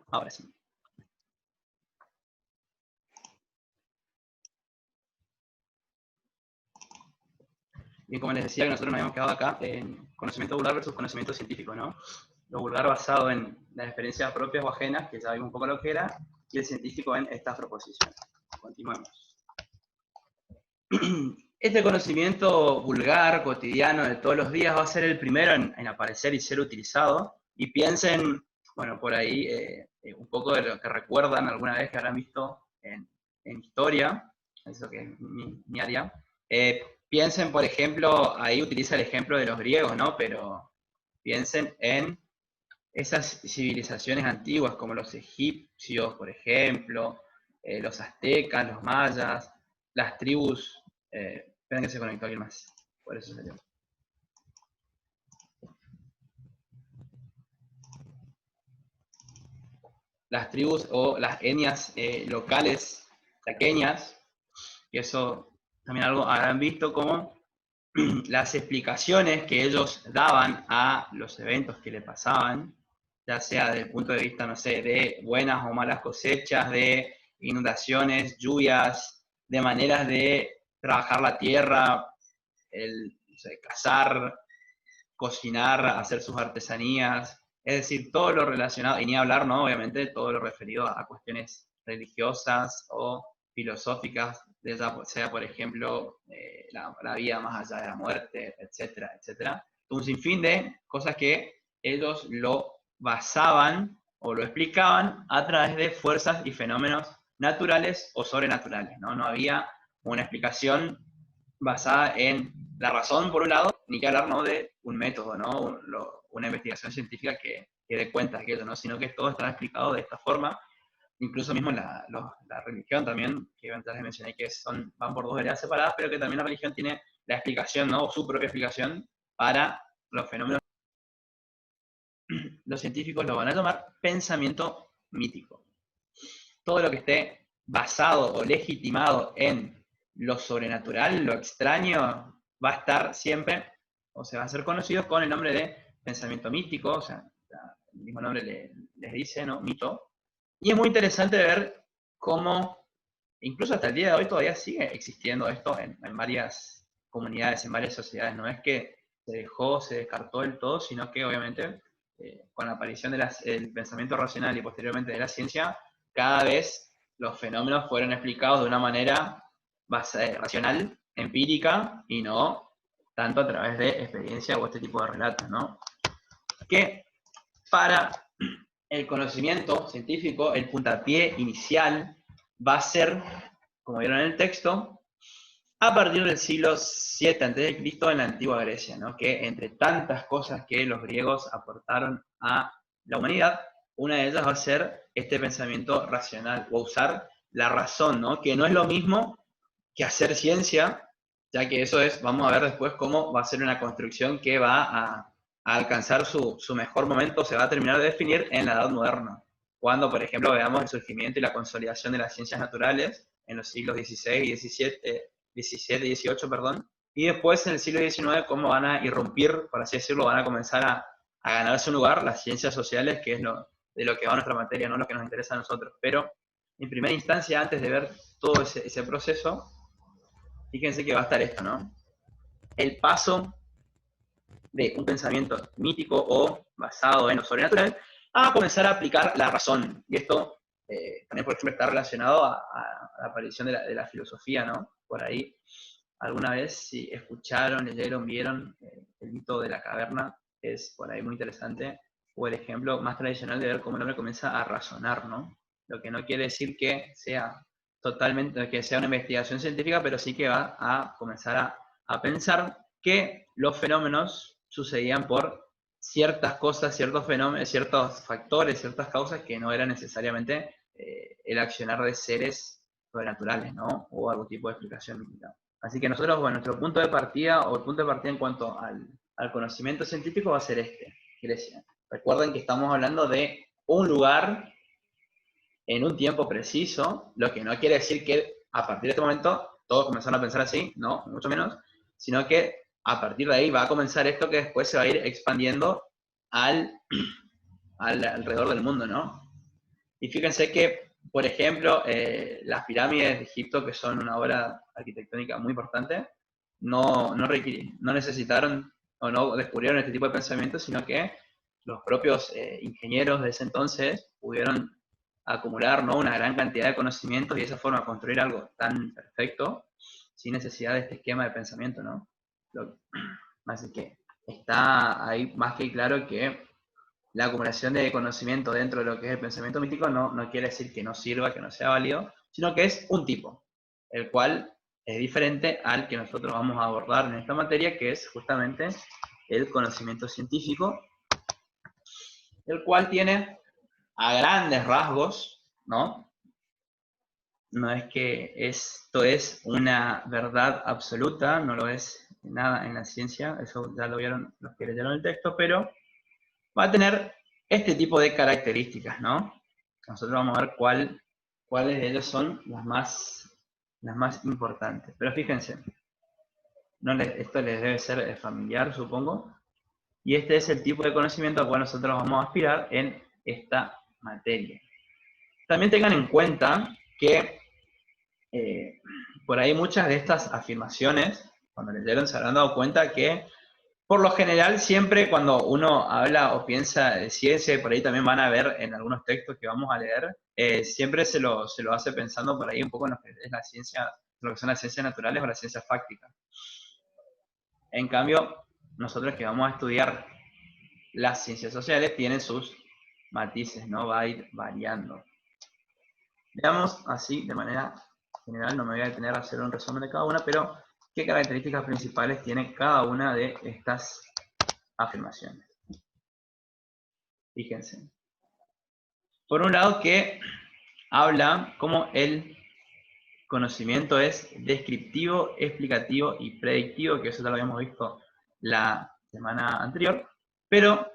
Ahora sí. Y como les decía, que nosotros nos habíamos quedado acá en conocimiento vulgar versus conocimiento científico, ¿no? Lo vulgar basado en las experiencias propias o ajenas, que ya vimos un poco lo que era, y el científico en estas proposiciones. Continuemos. Este conocimiento vulgar, cotidiano, de todos los días, va a ser el primero en aparecer y ser utilizado. Y piensen, bueno, por ahí, un poco de lo que recuerdan alguna vez que habrán visto en historia, eso que es mi área. Piensen, por ejemplo, ahí utiliza el ejemplo de los griegos, ¿no? Pero piensen en esas civilizaciones antiguas, como los egipcios, por ejemplo, los aztecas, los mayas, las tribus. Esperen que se conectó alguien más. Por eso salió. Las tribus o las etnias locales pequeñas, y eso también algo habrán visto como las explicaciones que ellos daban a los eventos que le pasaban, ya sea desde el punto de vista, no sé, de buenas o malas cosechas, de inundaciones, lluvias, de maneras de trabajar la tierra, el, no sé, cazar, cocinar, hacer sus artesanías, es decir, todo lo relacionado, y ni hablar, ¿no? Obviamente, todo lo referido a cuestiones religiosas o filosóficas, sea por ejemplo la vida más allá de la muerte, etcétera, etcétera. Un sinfín de cosas que ellos lo basaban o lo explicaban a través de fuerzas y fenómenos naturales o sobrenaturales, ¿no? No había una explicación basada en la razón, por un lado, ni que hablar, ¿no?, de un método, ¿no? Una investigación científica que dé cuenta de aquello, ¿no? Sino que todo está explicado de esta forma. Incluso mismo la religión también, que antes les mencioné que van por dos veredas separadas, pero que también la religión tiene la explicación, ¿no?, o su propia explicación para los fenómenos. Los científicos lo van a llamar pensamiento mítico. Todo lo que esté basado o legitimado en lo sobrenatural, lo extraño, va a estar siempre, o se va a ser conocido con el nombre de pensamiento mítico, o sea, el mismo nombre les dice, ¿no? Mito. Y es muy interesante ver cómo, incluso hasta el día de hoy, todavía sigue existiendo esto en varias comunidades, en varias sociedades. No es que se dejó, se descartó del todo, sino que obviamente con la aparición del pensamiento racional y posteriormente de la ciencia, cada vez los fenómenos fueron explicados de una manera racional, empírica, y no tanto a través de experiencia o este tipo de relatos, ¿no? Que para el conocimiento científico, el puntapié inicial va a ser, como vieron en el texto, a partir del siglo VII a.C. en la antigua Grecia, ¿no? Que entre tantas cosas que los griegos aportaron a la humanidad, una de ellas va a ser este pensamiento racional, o usar la razón, ¿no? Que no es lo mismo que hacer ciencia, ya que eso es, vamos a ver después cómo va a ser una construcción que va a alcanzar su mejor momento, se va a terminar de definir en la Edad Moderna, cuando, por ejemplo, veamos el surgimiento y la consolidación de las ciencias naturales en los siglos XVI y XVII, y XVIII, perdón, y después en el siglo XIX cómo van a irrumpir, por así decirlo, van a comenzar a ganarse un lugar las ciencias sociales, que es de lo que va nuestra materia, no lo que nos interesa a nosotros. Pero en primera instancia, antes de ver todo ese proceso, fíjense que va a estar esto, ¿no? El paso de un pensamiento mítico o basado en lo sobrenatural a comenzar a aplicar la razón. Y esto también, por ejemplo, está relacionado a la aparición de la filosofía, ¿no? Por ahí, alguna vez, si escucharon, leyeron, vieron el mito de la caverna, es por ahí muy interesante, o el ejemplo más tradicional de ver cómo el hombre comienza a razonar, ¿no? Lo que no quiere decir que sea totalmente, que sea una investigación científica, pero sí que va a comenzar a pensar que los fenómenos sucedían por ciertas cosas, ciertos fenómenos, ciertos factores, ciertas causas que no eran necesariamente el accionar de seres sobrenaturales, ¿no? O algún tipo de explicación militar. Así que nosotros, bueno, nuestro punto de partida, o el punto de partida en cuanto al conocimiento científico va a ser Grecia. Recuerden que estamos hablando de un lugar en un tiempo preciso, lo que no quiere decir que a partir de este momento todos comenzaron a pensar así, no, mucho menos, sino que a partir de ahí va a comenzar esto que después se va a ir expandiendo alrededor del mundo, ¿no? Y fíjense que, por ejemplo, las pirámides de Egipto, que son una obra arquitectónica muy importante, no necesitaron o no descubrieron este tipo de pensamiento, sino que los propios ingenieros de ese entonces pudieron acumular, ¿no?, una gran cantidad de conocimientos y de esa forma construir algo tan perfecto sin necesidad de este esquema de pensamiento, ¿no? Así que está ahí más que claro que la acumulación de conocimiento dentro de lo que es el pensamiento mítico no quiere decir que no sirva, que no sea válido, sino que es un tipo, el cual es diferente al que nosotros vamos a abordar en esta materia, que es justamente el conocimiento científico, el cual tiene a grandes rasgos, ¿no? No es que esto es una verdad absoluta, no lo es nada en la ciencia, eso ya lo vieron los que leyeron el texto, pero va a tener este tipo de características, ¿no? Nosotros vamos a ver cuáles de ellos son las más importantes. Pero fíjense, esto les debe ser familiar, supongo, y este es el tipo de conocimiento al cual nosotros vamos a aspirar en esta materia. También tengan en cuenta que por ahí muchas de estas afirmaciones, cuando leyeron, se habrán dado cuenta que por lo general, siempre cuando uno habla o piensa de ciencia, y por ahí también van a ver en algunos textos que vamos a leer, siempre se lo hace pensando por ahí un poco en lo que es la ciencia, lo que son las ciencias naturales o las ciencias fácticas. En cambio, nosotros que vamos a estudiar las ciencias sociales, tienen sus matices, ¿no? Va a ir variando. Veamos así, de manera general, no me voy a detener a hacer un resumen de cada una, pero ¿qué características principales tiene cada una de estas afirmaciones? Fíjense. Por un lado, que habla cómo el conocimiento es descriptivo, explicativo y predictivo, que eso ya lo habíamos visto la semana anterior, pero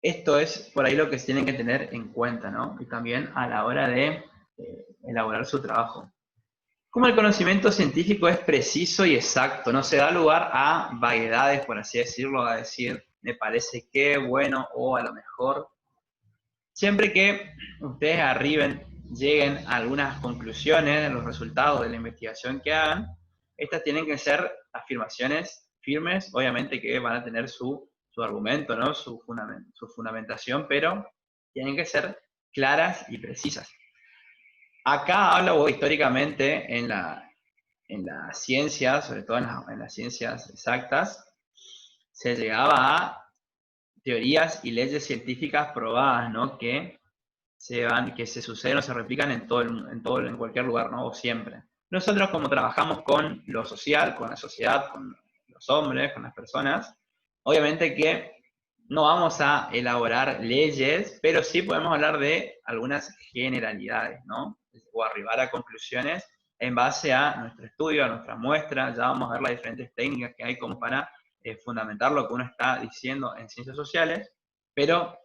esto es por ahí lo que se tienen que tener en cuenta, ¿no? Y también a la hora de elaborar su trabajo. Como el conocimiento científico es preciso y exacto, no se da lugar a vaguedades, por así decirlo, a decir, me parece que, bueno, o a lo mejor. Siempre que ustedes lleguen a algunas conclusiones de los resultados de la investigación que hagan, estas tienen que ser afirmaciones firmes, obviamente que van a tener su argumento, ¿no? Su fundamentación, pero tienen que ser claras y precisas. Acá hablo históricamente en la ciencia, sobre todo en las ciencias exactas, se llegaba a teorías y leyes científicas probadas, ¿no? Que se suceden o se replican en cualquier lugar, ¿no? O siempre. Nosotros, como trabajamos con lo social, con la sociedad, con los hombres, con las personas, obviamente que no vamos a elaborar leyes, pero sí podemos hablar de algunas generalidades, ¿no? O arribar a conclusiones en base a nuestro estudio, a nuestra muestra. Ya vamos a ver las diferentes técnicas que hay como para fundamentar lo que uno está diciendo en ciencias sociales, pero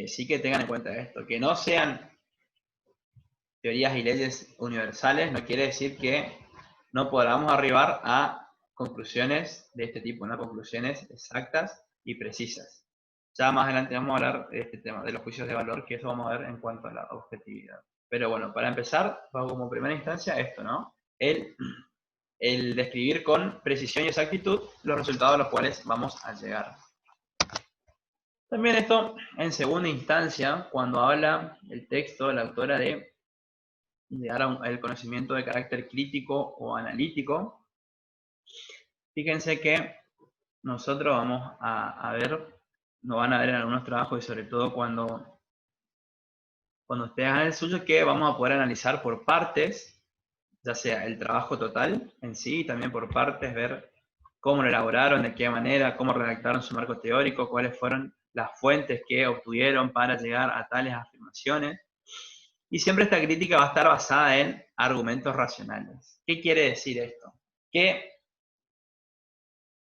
sí que tengan en cuenta esto, que no sean teorías y leyes universales, no quiere decir que no podamos arribar a conclusiones de este tipo, ¿no? Conclusiones exactas y precisas. Ya más adelante vamos a hablar de este tema, de los juicios de valor, que eso vamos a ver en cuanto a la objetividad. Pero bueno, para empezar, como primera instancia esto, ¿no? El describir con precisión y exactitud los resultados a los cuales vamos a llegar. También esto, en segunda instancia, cuando habla el texto, la autora de llegar al conocimiento de carácter crítico o analítico, fíjense que nosotros vamos a ver, nos van a ver en algunos trabajos y sobre todo cuando ustedes hagan el suyo, que vamos a poder analizar por partes, ya sea el trabajo total en sí, y también por partes ver cómo lo elaboraron, de qué manera, cómo redactaron su marco teórico, cuáles fueron las fuentes que obtuvieron para llegar a tales afirmaciones. Y siempre esta crítica va a estar basada en argumentos racionales. ¿Qué quiere decir esto? Que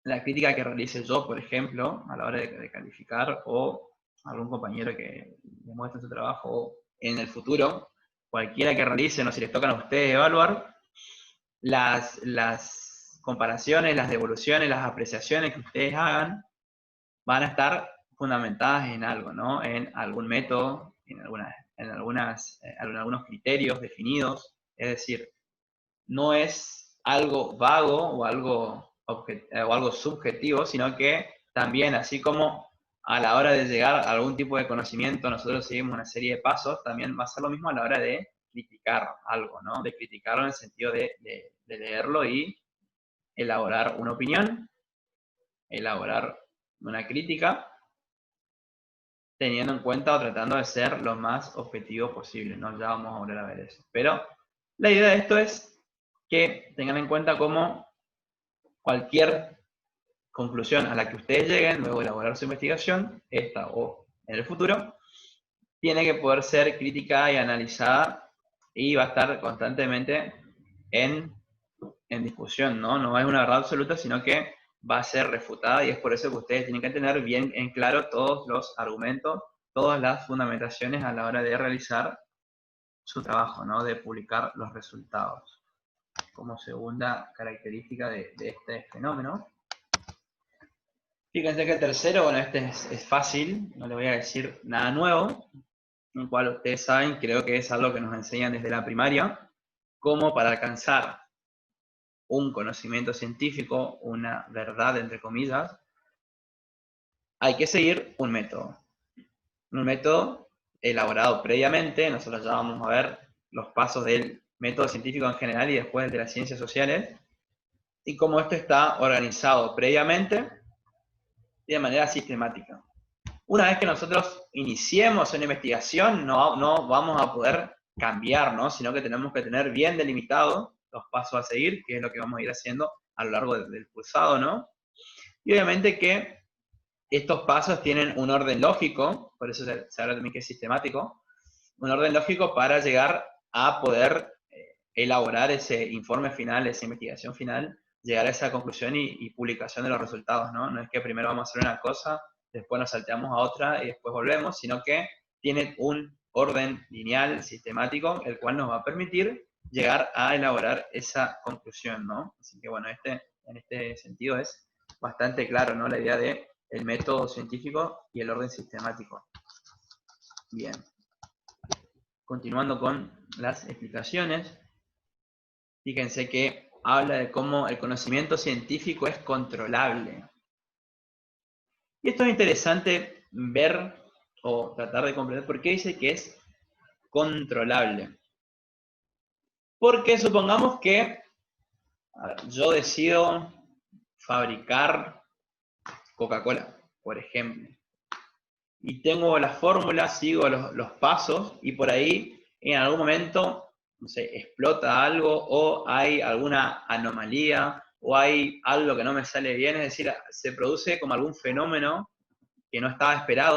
la crítica que realice yo, por ejemplo, a la hora de calificar, o algún compañero que demuestre su trabajo, o en el futuro, cualquiera que realicen, o si les tocan a ustedes evaluar, las comparaciones, las devoluciones, las apreciaciones que ustedes hagan, van a estar fundamentadas en algo, ¿no? En algún método, en algunos criterios definidos, es decir, no es algo vago o algo subjetivo, sino que también, así como a la hora de llegar a algún tipo de conocimiento nosotros seguimos una serie de pasos, también va a ser lo mismo a la hora de criticar algo, ¿no? De criticarlo en el sentido de leerlo y elaborar una opinión, elaborar una crítica, teniendo en cuenta o tratando de ser lo más objetivo posible, ¿no? Ya vamos a volver a ver eso. Pero la idea de esto es que tengan en cuenta cómo cualquier conclusión a la que ustedes lleguen luego de elaborar su investigación, esta o en el futuro, tiene que poder ser criticada y analizada y va a estar constantemente en discusión, ¿no? No es una verdad absoluta, sino que va a ser refutada y es por eso que ustedes tienen que tener bien en claro todos los argumentos, todas las fundamentaciones a la hora de realizar su trabajo, ¿no? De publicar los resultados. Como segunda característica de este fenómeno. Fíjense que el tercero, bueno, este es fácil, no le voy a decir nada nuevo, en cual ustedes saben, creo que es algo que nos enseñan desde la primaria, cómo para alcanzar un conocimiento científico, una verdad, entre comillas, hay que seguir un método. Un método elaborado previamente, nosotros ya vamos a ver los pasos del método científico en general y después de las ciencias sociales, y cómo esto está organizado previamente y de manera sistemática. Una vez que nosotros iniciemos una investigación, no vamos a poder cambiar, ¿no? Sino que tenemos que tener bien delimitados los pasos a seguir, que es lo que vamos a ir haciendo a lo largo del cursado, ¿no? Y obviamente que estos pasos tienen un orden lógico, por eso se habla también que es sistemático, un orden lógico para llegar a poder elaborar ese informe final, esa investigación final, llegar a esa conclusión y publicación de los resultados, ¿no? No es que primero vamos a hacer una cosa, después nos salteamos a otra y después volvemos, sino que tiene un orden lineal, sistemático, el cual nos va a permitir llegar a elaborar esa conclusión, ¿no? Así que bueno, en este sentido es bastante claro, ¿no? La idea de el método científico y el orden sistemático. Bien. Continuando con las explicaciones, fíjense que habla de cómo el conocimiento científico es controlable. Y esto es interesante ver o tratar de comprender por qué dice que es controlable. Porque supongamos que yo decido fabricar Coca-Cola, por ejemplo. Y tengo la fórmula, sigo los pasos y por ahí en algún momento, no sé, explota algo o hay alguna anomalía o hay algo que no me sale bien, es decir, se produce como algún fenómeno que no estaba esperado